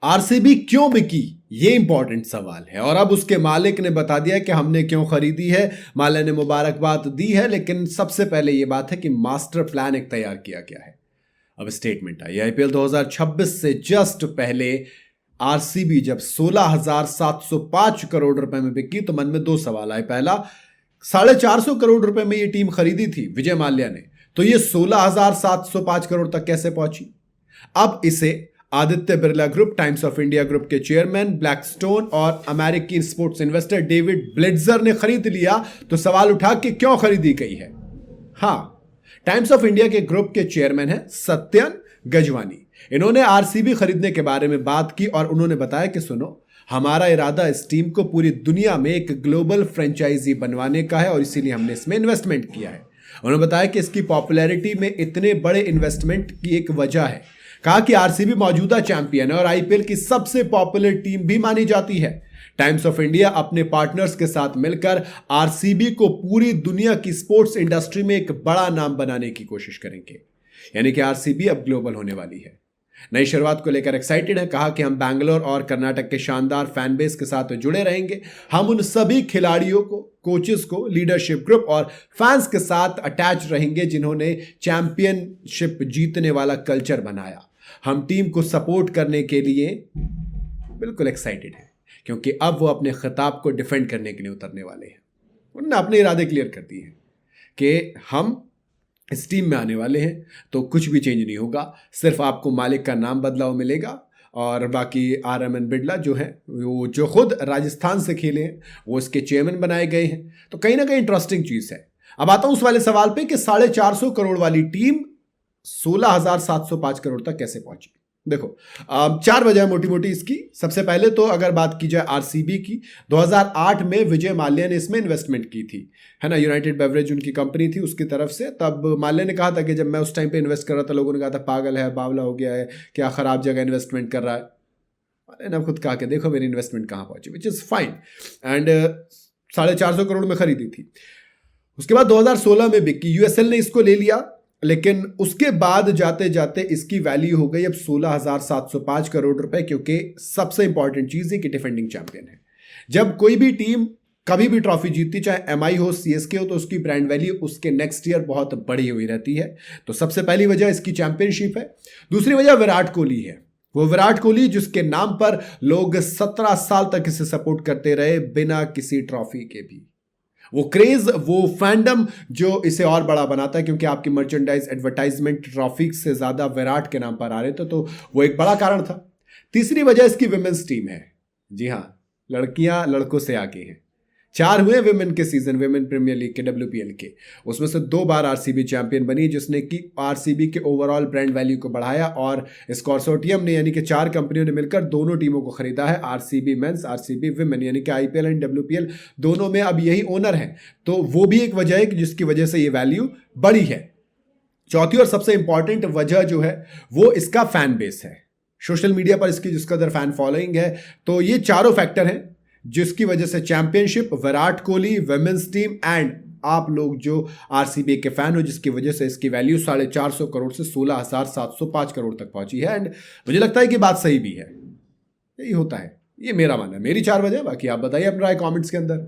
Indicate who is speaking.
Speaker 1: RCB क्यों बिकी, ये इंपॉर्टेंट सवाल है। और अब उसके मालिक ने बता दिया कि हमने क्यों खरीदी है। मालिक ने मुबारकबाद दी है, लेकिन सबसे पहले यह बात है कि मास्टर प्लान एक तैयार किया गया है। अब स्टेटमेंट आई, आईपीएल 2026 से जस्ट पहले आरसीबी जब 16,705 करोड़ रुपए में बिकी तो मन में दो सवाल आए। पहला, 450 करोड़ रुपए में यह टीम खरीदी थी विजय माल्या ने, तो यह 16,705 करोड़ तक कैसे पहुंची। अब इसे Aditya Birla group, times of India group के चेयरमैन ब्लैकस्टोन और अमेरिकी स्पोर्ट्स इन्वेस्टर डेविड ब्लिट्जर ने खरीद लिया, तो सवाल उठा कि क्यों खरीदी गई है। हां, टाइम्स ऑफ इंडिया के ग्रुप के चेयरमैन हैं सत्यन गजवानी। इन्होंने आरसीबी खरीदने के बारे में बात की और उन्होंने बताया कि सुनो, हमारा इरादा इस टीम को पूरी दुनिया में एक ग्लोबल फ्रेंचाइजी बनवाने का है और इसीलिए हमने इसमें इन्वेस्टमेंट किया है। उन्होंने बताया कि इसकी पॉपुलैरिटी में इतने बड़े इन्वेस्टमेंट की एक वजह है। कहा कि आरसीबी मौजूदा चैंपियन है और आईपीएल की सबसे पॉपुलर टीम भी मानी जाती है। टाइम्स ऑफ इंडिया अपने पार्टनर्स के साथ मिलकर आरसीबी को पूरी दुनिया की स्पोर्ट्स इंडस्ट्री में एक बड़ा नाम बनाने की कोशिश करेंगे। यानी कि आरसीबी अब ग्लोबल होने वाली है। नई शुरुआत को लेकर एक्साइटेड है। कहा कि हम बैंगलोर और कर्नाटक के शानदार फैन बेस के साथ जुड़े रहेंगे। हम उन सभी खिलाड़ियों को, कोचेस को, लीडरशिप ग्रुप और फैंस के साथ अटैच रहेंगे जिन्होंने चैंपियनशिप जीतने वाला कल्चर बनाया। हम टीम को सपोर्ट करने के लिए बिल्कुल एक्साइटेड हैं, क्योंकि अब वो अपने खिताब को डिफेंड करने के लिए उतरने वाले हैं। उन्होंने अपने इरादे क्लियर कर दिए हैं कि हम इस टीम में आने वाले हैं तो कुछ भी चेंज नहीं होगा, सिर्फ आपको मालिक का नाम बदलाव मिलेगा और बाकी आरएमएन बिड़ला जो है, वो जो खुद राजस्थान से खेले हैं, वो इसके चेयरमैन बनाए गए हैं। तो कहीं ना कहीं इंटरेस्टिंग चीज है। अब आता हूं उस वाले सवाल पे कि 450 करोड़ वाली टीम 16,705 करोड़ तक कैसे पहुंची। देखो, चार वजह मोटी मोटी इसकी। सबसे पहले तो अगर बात की जाए आरसीबी की, 2008 में विजय माल्या ने इसमें इन्वेस्टमेंट की थी, है ना। यूनाइटेड बेवरेज उनकी कंपनी थी, उसकी तरफ से। तब माल्या ने कहा था कि जब मैं उस टाइम पे इन्वेस्ट कर रहा था, लोगों ने कहा था पागल है, बावला हो गया है, क्या खराब जगह इन्वेस्टमेंट कर रहा है। माल्या ने खुद कहा कि देखो मेरी इन्वेस्टमेंट कहां पहुंची, which is fine. And 450 crore में खरीदी थी। उसके बाद 2016 में बिकी, यूएसएल ने इसको ले लिया, लेकिन उसके बाद जाते जाते इसकी वैल्यू हो गई अब 16,705 करोड़ रुपए, क्योंकि सबसे इंपॉर्टेंट चीज है कि डिफेंडिंग चैंपियन है। जब कोई भी टीम कभी भी ट्रॉफी जीतती, चाहे एमआई हो, सीएसके हो, तो उसकी ब्रांड वैल्यू उसके नेक्स्ट ईयर बहुत बड़ी हुई रहती है। तो सबसे पहली वजह इसकी चैंपियनशिप है। दूसरी वजह विराट कोहली है। वो विराट कोहली जिसके नाम पर लोग 17 साल तक इसे सपोर्ट करते रहे बिना किसी ट्रॉफी के भी। वो क्रेज, वो फैंडम जो इसे और बड़ा बनाता है, क्योंकि आपकी मर्चेंडाइज, एडवर्टाइजमेंट ट्रॉफी से ज्यादा विराट के नाम पर आ रहे थे, तो वो एक बड़ा कारण था। तीसरी वजह इसकी विमेंस टीम है। जी हां, लड़कियां लड़कों से आगे हैं। 4 हुए विमेन के सीजन, विमेन प्रीमियर लीग के, WPL के। उसमें से 2 बार आरसीबी चैंपियन बनी, जिसने कि आरसीबी के ओवरऑल ब्रांड वैल्यू को बढ़ाया। और इस कंसोर्टियम ने, यानी कि 4 कंपनियों ने मिलकर दोनों टीमों को खरीदा है, आरसीबी मेंस, आरसीबी विमेन, यानी कि आईपीएल एंड WPL दोनों में अब यही ओनर है। तो वो भी एक वजह है कि जिसकी वजह से ये वैल्यू बढ़ी है। चौथी और सबसे इंपॉर्टेंट वजह जो है वो इसका फैन बेस है। सोशल मीडिया पर इसकी जिस कदर फैन फॉलोइंग है। तो ये चारों फैक्टर हैं जिसकी वजह से championship, Virat Kohli, women's team and आप लोग जो आरसीबी के फैन हो, जिसकी वजह से इसकी वैल्यू 450 करोड़ से 16,705 करोड़ तक पहुंची है। एंड मुझे लगता है कि बात सही भी है। यही होता है, ये मेरा मानना है, मेरी 4 वजह। बाकी आप बताइए अपना राय कमेंट्स के अंदर।